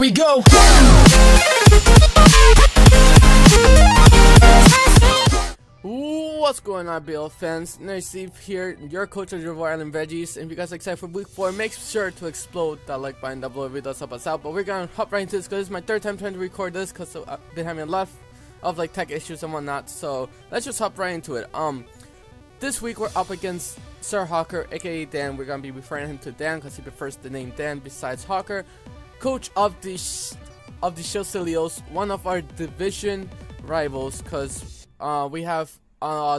we go. What's going on, IBL fans? Nice Steve here, your coach of Rhode Island Regis. And if you guys are excited for week 4, make sure to explode that like button down below if it does help us out. But we're gonna hop right into this because this is my third time trying to record this because I've been having a lot of like tech issues and whatnot. So let's just hop right into it. This week we're up against SirHawker, aka Dan. We're gonna be referring him to Dan because he prefers the name Dan besides Hawker, coach of the Chelsealeos, one of our division rivals, because we have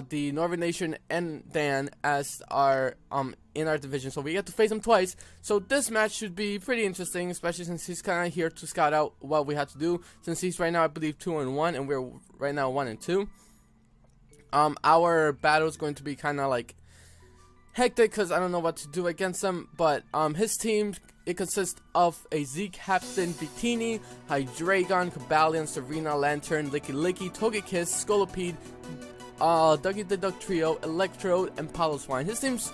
the Northern Nation and Dan as our in our division, so we get to face him twice. So this match should be pretty interesting, especially since he's kind of here to scout out what we have to do. Since he's right now, I believe, 2-1, and we're right now 1-2. Our battle is going to be kind of like hectic because I don't know what to do against him. But his team, it consists of a Z Captain, Victini, Hydreigon, Cabalion, Serena, Lantern, Licky Licky, Togekiss, Scolipede, Dougie the Duck Trio, Electrode, and Paloswine. His team's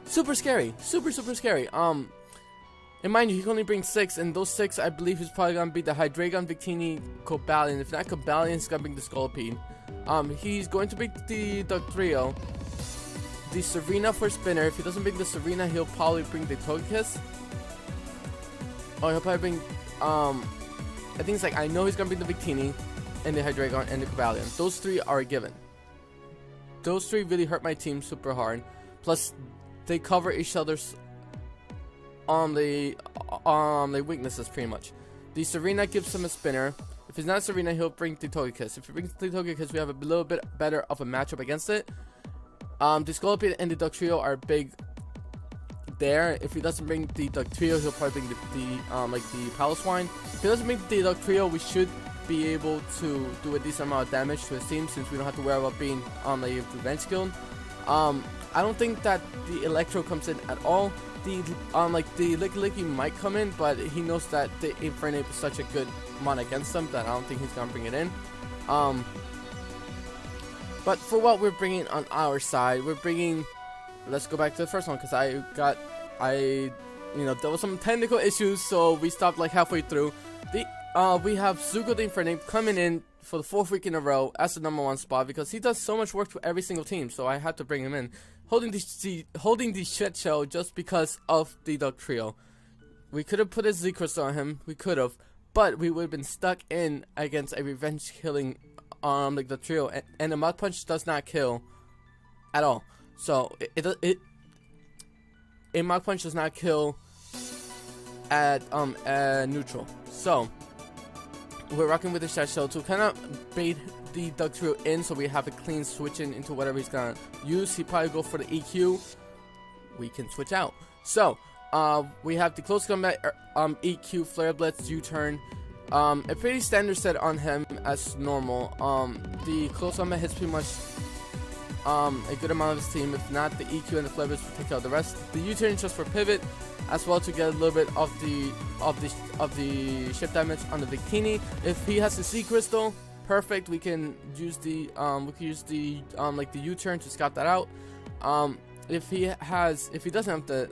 super scary, super scary. And mind you, he can only bring 6, and those 6, I believe, he's probably gonna be the Hydreigon, Victini, Cabalion. If not Cabalion, he's gonna bring the Scolipede. He's going to bring the Duck Trio, the Serena for spinner. If he doesn't bring the Serena, he'll probably bring the Togekiss. Or he'll probably bring, I think it's like, I know he's gonna bring the Victini, and the Hydreigon, and the Cabalion. Those 3 are a given. Those 3 really hurt my team super hard. Plus, they cover each other's the weaknesses pretty much. The Serena gives him a spinner. If it's not Serena, he'll bring the Togekiss. If he brings the Togekiss, we have a little bit better of a matchup against it. The Scolipede and the Duck Trio are big there. If he doesn't bring the Duck Trio, he'll probably bring the Paloswine. If he doesn't bring the Duck Trio, we should be able to do a decent amount of damage to his team since we don't have to worry about being on the revenge skill. I don't think that the Electro comes in at all. The the Licky Licky might come in, but he knows that the Infernape is such a good mon against him that I don't think he's gonna bring it in. But for what we're bringing on our side, we're bringing. Let's go back to the first one because there was some technical issues, so we stopped like halfway through. We have Zuko the Infernape coming in for the 4th week in a row as the #1 spot because he does so much work for every single team, so I had to bring him in. Holding the shit show just because of the Duck Trio. We could have put a Z Crystal on him, we could have, but we would have been stuck in against a revenge killing like the trio, and the Mud Punch does not kill at all. So a Mud Punch does not kill at neutral. So we're rocking with the shot shell to kind of bait the Duck Trio in so we have a clean switching into whatever he's gonna use. He probably go for the EQ. We can switch out. So we have the close combat EQ, Flare Blitz, U-turn. A pretty standard set on him as normal. The close combat hits pretty much a good amount of his team. If not, the EQ and the Flare Blitz will take care of the rest. The U-turn is just for pivot, as well to get a little bit of the shift damage on the Victini. If he has the C Crystal, perfect. We can use the like the U-turn to scout that out. If he doesn't have the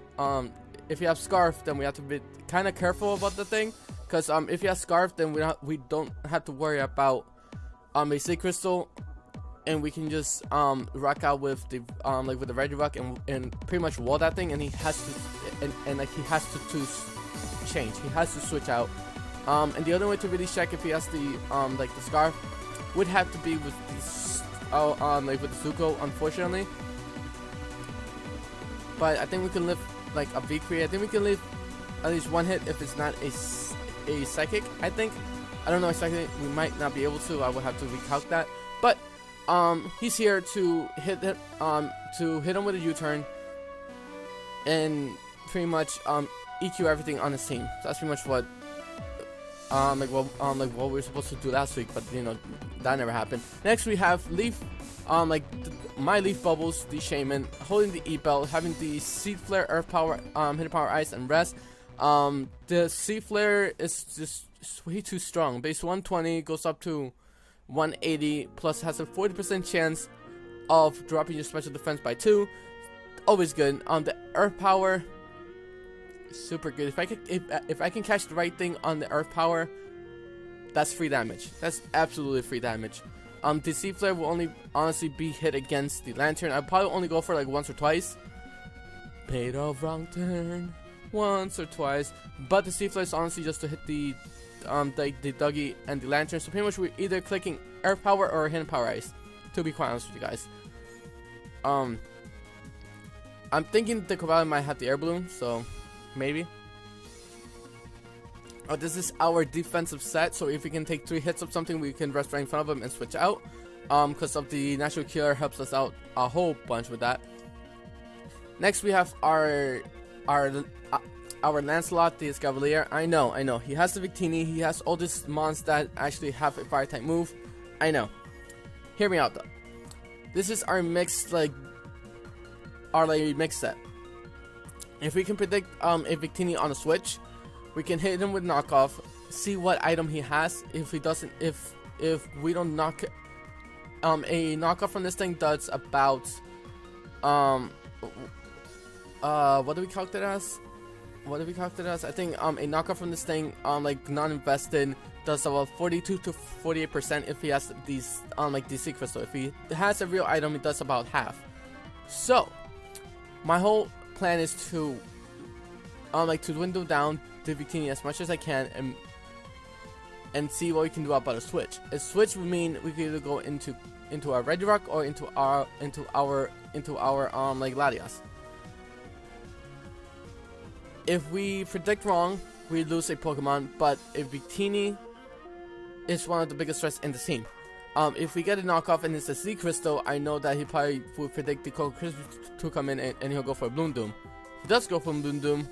if he has Scarf, then we have to be kind of careful about the thing, because if he has Scarf, then we don't have to worry about a C Crystal, and we can just rock out with the with the Regirock and pretty much wall that thing, and he has to he has to change. He has to switch out. And the other way to really check if he has the the Scarf would have to be with the with the Zuko, unfortunately. But I think we can live like a V-Create. I think we can live at least 1 hit if it's not a Psychic. I think. I don't know exactly. We might not be able to. I will have to recalc that. But he's here to hit him with a U-turn and pretty much EQ everything on his team. So that's pretty much what what we were supposed to do last week, but you know that never happened. Next we have Leaf, my Leaf Bubbles, the Shaman, holding the E-Bell, having the Seed Flare, Earth Power, Hidden Power, Ice, and Rest. The Seed Flare is just way too strong. Base 120 goes up to 180, plus has a 40% chance of dropping your special defense by 2. Always good. The Earth Power super good. If I can catch the right thing on the earth power, that's free damage. That's absolutely free damage. The sea flare will only honestly be hit against the lantern. I'll probably only go for like once or twice. Made a wrong turn once or twice, but the sea flare is honestly just to hit the Dougie and the lantern. So pretty much we're either clicking earth power or hidden power ice, to be quite honest with you guys. I'm thinking the Cobalt might have the air balloon, so maybe. Oh, this is our defensive set, so if we can take 3 hits of something, we can rest right in front of him and switch out. Because of the natural killer helps us out a whole bunch with that. Next we have our Lancelot, the Escavalier. I know. He has the Victini. He has all these mons that actually have a fire type move. I know. Hear me out though. This is our mixed mixed set. If we can predict a Victini on a switch, we can hit him with knockoff. See what item he has. If he doesn't, if we don't knock, a knockoff from this thing does about what do we calculate it as? I think a knockoff from this thing like non-invested does about 42 to 48% if he has these like DC crystal. If he has a real item, it does about half. So my whole plan is to to dwindle down the Victini as much as I can and see what we can do about a switch. A switch would mean we could either go into our Red Rock or into our like Latias. If we predict wrong, we lose a Pokemon, but a Victini is one of the biggest threats in the team. If we get a knockoff and it's a Z Crystal, I know that he probably will predict the Coco Crystal to come in and he'll go for a Bloom Doom. If he does go for a Bloom Doom,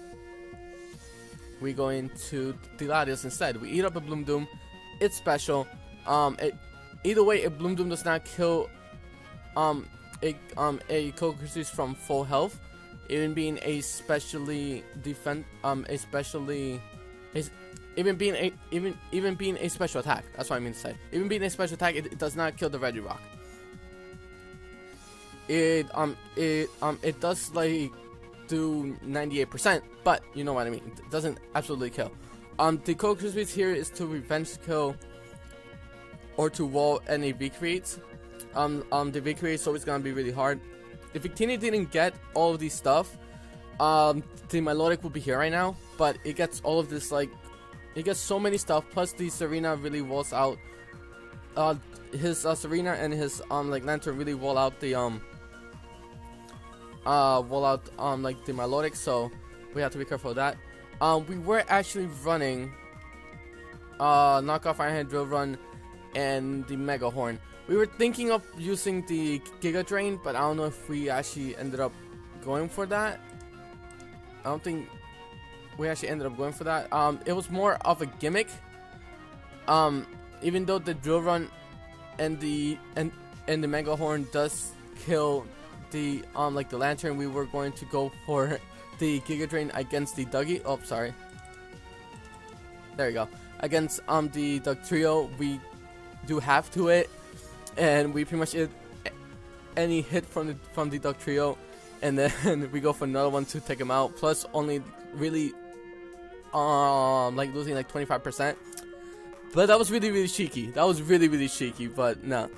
we go into the Latias instead. We eat up a Bloom Doom. It's special. Either way, a Bloom Doom does not kill a Coco Crystal from full health. Even being a specially even being a special attack. That's what I mean to say. Even being a special attack, it does not kill the Reggie Rock. It does like do 98%, but you know what I mean. It doesn't absolutely kill. The Coco Crispies here is to revenge kill or to wall any V creates. The V create is always gonna be really hard. If Victini didn't get all of these stuff, the Melodic would be here right now, but it gets all of this, like, it gets so many stuff, plus the Serena really walls out, his Serena and his, like, Lantern really wall out the, like, the Melodic, so we have to be careful of that. We were actually running, Knockoff Ironhead Drill Run and the Mega Horn. We were thinking of using the Giga Drain, but I don't know if we actually ended up going for that. I don't think we actually ended up going for that. It was more of a gimmick. Even though the Drill Run and the Mega Horn does kill the like the Lantern, we were going to go for the Giga Drain against the Dougie. Oh, sorry. There you go. Against the Doug Trio, we do half to it. And we pretty much hit any hit from the Duck Trio, and then we go for another one to take him out. Plus, only really like losing like 25%. But that was really cheeky. That was really cheeky. But no.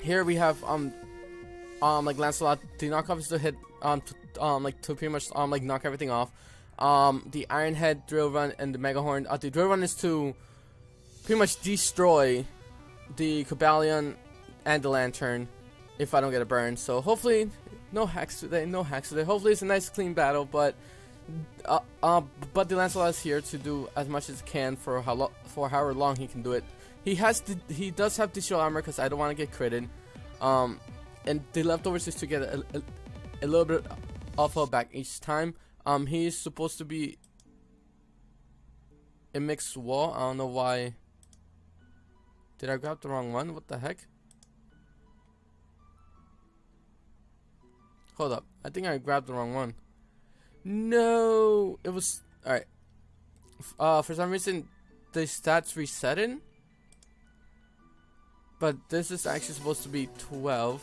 Here we have like Lancelot. The knockoff is to hit like to pretty much like knock everything off. The Ironhead Drill Run and the Mega Horn. The Drill Run is to pretty much destroy the Cobalion and the Lantern if I don't get a burn. So hopefully no hacks today. Hopefully it's a nice clean battle, but the Lancelot is here to do as much as he can for however long he can do it. He does have the shield armor because I don't want to get critted. And the leftovers is to get a little bit of a back each time. He's supposed to be a mixed wall. I don't know why. Did I grab the wrong one? What the heck? Hold up. I think I grabbed the wrong one. No! It was... Alright. For some reason, the stats resetted. But this is actually supposed to be 12.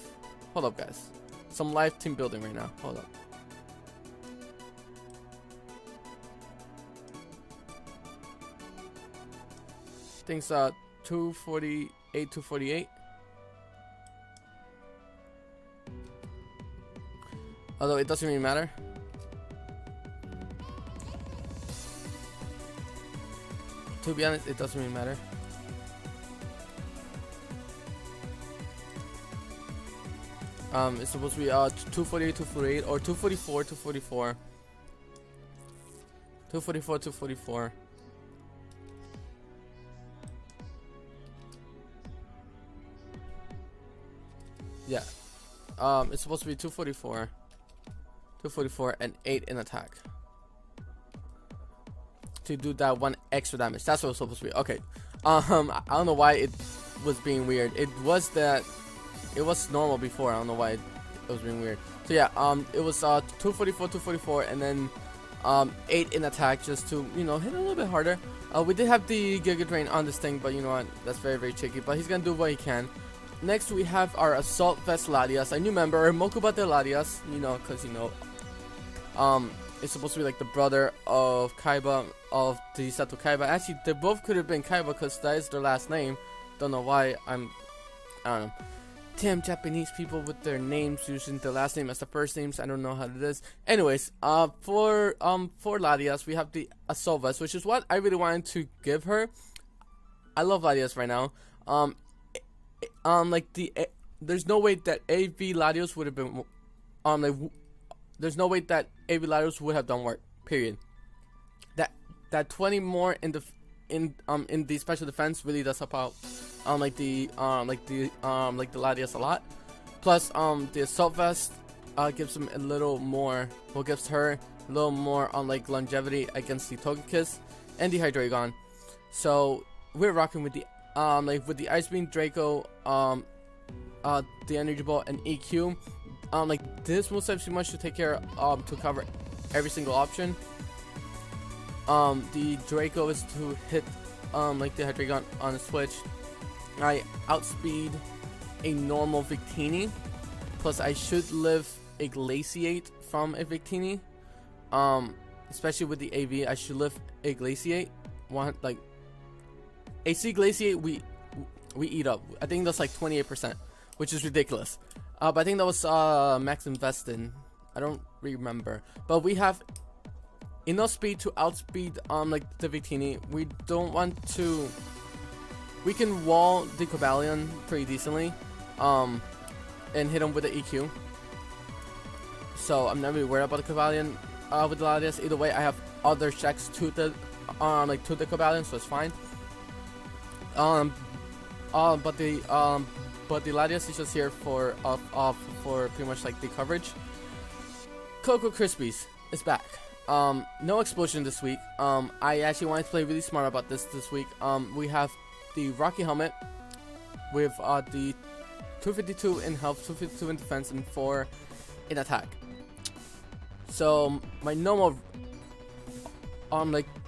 Hold up, guys. Some live team building right now. Hold up. think it's 248, 248. Although it doesn't really matter. To be honest, it doesn't really matter. It's supposed to be 248, 248, or 244, 244. 244, 244. Yeah. It's supposed to be 244. 244 and 8 in attack. To do that 1 extra damage. That's what it's supposed to be. Okay. I don't know why it was being weird. It was normal before. I don't know why it was being weird. So yeah, it was 244, 244, and then 8 in attack, just to, you know, hit a little bit harder. We did have the Giga Drain on this thing, but you know what? That's very, very tricky. But he's gonna do what he can. Next, we have our Assault Vest Latias, a new member, Mokuba de Latias. You know, cause you know, it's supposed to be like the brother of Kaiba, of the Sato Kaiba. Actually, they both could have been Kaiba, because that is their last name. Don't know why. I don't know. Damn Japanese people with their names using the last name as the first names. I don't know how it is. Anyways, for Latias, we have the Assault Vest, which is what I really wanted to give her. I love Latias right now. There's no way that AV Latios would have been, there's no way that AV Latios would have done work. Period. That 20 more in the special defense really does help out. Like the Latias a lot. Plus, the Assault Vest gives him a little more. Well, gives her a little more on like longevity against the Togekiss and the Hydreigon. So we're rocking with the with the Ice Beam, Draco, the Energy Ball, and EQ. This moveset pretty much to take care to cover every single option. The Draco is to hit like the Hydreigon on a switch. I outspeed a normal Victini, plus I should live a Glaciate from a Victini. Especially with the AV, I should live a Glaciate. Like AC Glaciate, we eat up. I think that's like 28%, which is ridiculous. But I think that was max invested. I don't remember. But we have enough speed to outspeed like the Victini. We don't want to. We can wall the Cobalion pretty decently, and hit him with the EQ. So I'm not really worried about the Cobalion with the Latias. Either way, I have other checks to the to the Cobalion, so it's fine. But the Latias is just here for pretty much like the coverage. Cocoa Krispies is back. No explosion this week. I actually wanted to play really smart about this week. We have the Rocky Helmet with the 252 in health, 252 in defense, and 4 in attack. So my normal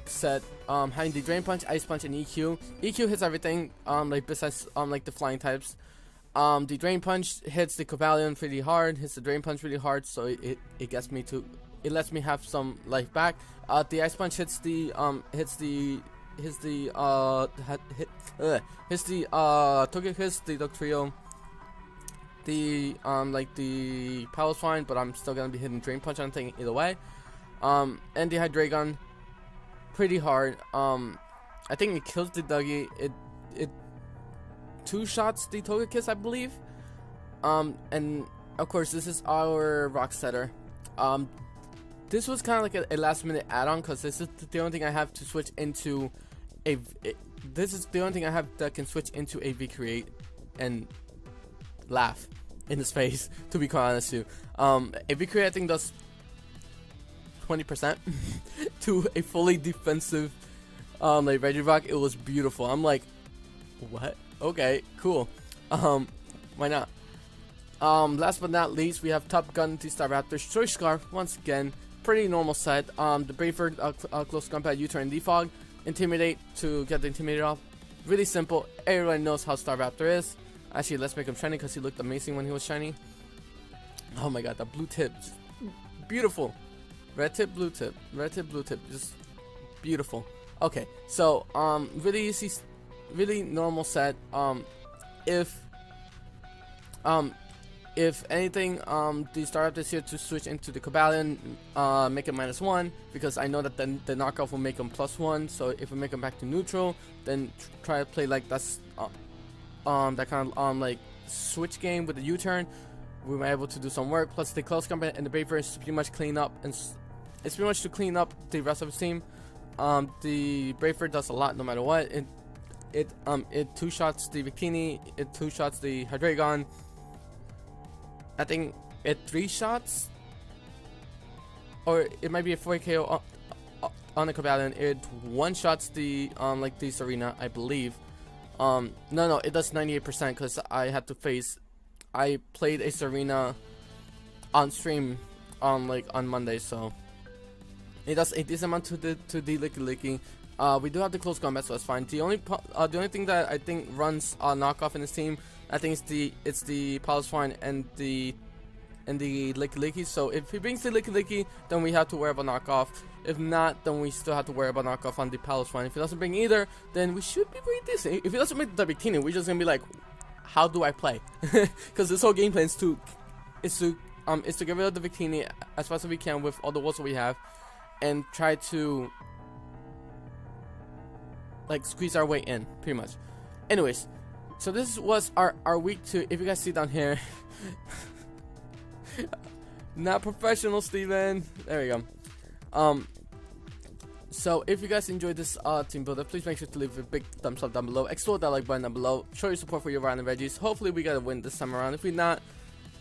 set having the Drain Punch, Ice Punch, and EQ. EQ hits everything besides like the flying types. The Drain Punch hits the Cobalion pretty hard, hits the Drain Punch really hard, so it gets me to, it lets me have some life back. The Ice Punch hits the Togekiss, the Dugtrio, the Power's fine, but I'm still gonna be hitting Drain Punch on thing either way. And the Hydreigon pretty hard. I think it kills the Dougie. It 2-shots the Togekiss, I believe. And of course this is our Rock Setter. This was kind of like a last minute add-on, because this is the only thing I have to switch into this is the only thing I have that can switch into a V-Create and laugh in his face, to be quite honest with you. A V-Create I think does 20% to a fully defensive like Regirock. It was beautiful. I'm like, what? Okay, cool. Why not? Last but not least, we have Top Gun, the Staraptor's Choice Scarf. Once again, pretty normal set. The Brayford, Close Combat, U-Turn, Defog, Intimidate to get the Intimidate off. Really simple. Everyone knows how Staraptor is. Actually, let's make him shiny because he looked amazing when he was shiny. Oh my god, the blue tip, beautiful. Red tip, blue tip, red tip, blue tip, just beautiful. Okay, so really easy really normal set. If anything, the start of this year to switch into the Cabalion, make it -1, because I know that then the knockoff will make them +1. So if we make them back to neutral, then try to play like that's that kind of like switch game with the U-turn. We were able to do some work. Plus the close combat and the Braver is pretty much clean up, and it's pretty much to clean up the rest of his team. The Braver does a lot no matter what. It two-shots the Victini, it two-shots the Hydreigon. I think it 3-shots, or it might be a 4KO on the Cabalion. It 1-shots the like the Serena, I believe. No, it does 98% because I played a Serena on stream on Monday, so it does a decent amount to the Licky. We do have the close combat, so that's fine. The only thing that I think runs knockoff in this team, I think it's the Paloswine and the Licky. So if he brings the Licky, then we have to worry about knockoff. If not, then we still have to worry about knockoff on the Paloswine. If he doesn't bring either, then we should be pretty decent. If he doesn't make the Victini, we're just gonna be like, how do I play? Because this whole game plan is to get rid of the Victini as fast as we can with all the walls that we have, and try to like squeeze our way in, pretty much. Anyways, so this was our week 2. If you guys see down here, not professional, Steven. There we go. So if you guys enjoyed this team builder, please make sure to leave a big thumbs up down below. Explode that like button down below. Show your support for your Rhode and Regis. Hopefully we get a win this time around. If we not,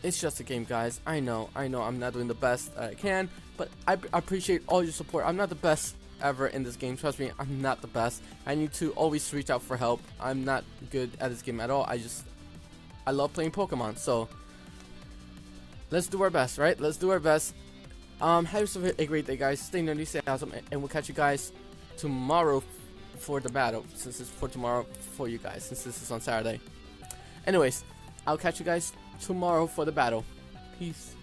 it's just a game, guys. I know I'm not doing the best I can, but I appreciate all your support. I'm not the best ever in this game, trust me. I'm not the best. I need to always reach out for help. I'm not good at this game at all. I love playing Pokemon, so let's do our best, right? Let's do our best. Have yourself a great day, guys. Stay nerdy, stay awesome, and we'll catch you guys tomorrow for the battle, since it's for tomorrow for you guys, since this is on Saturday. Anyways, I'll catch you guys tomorrow for the battle. Peace.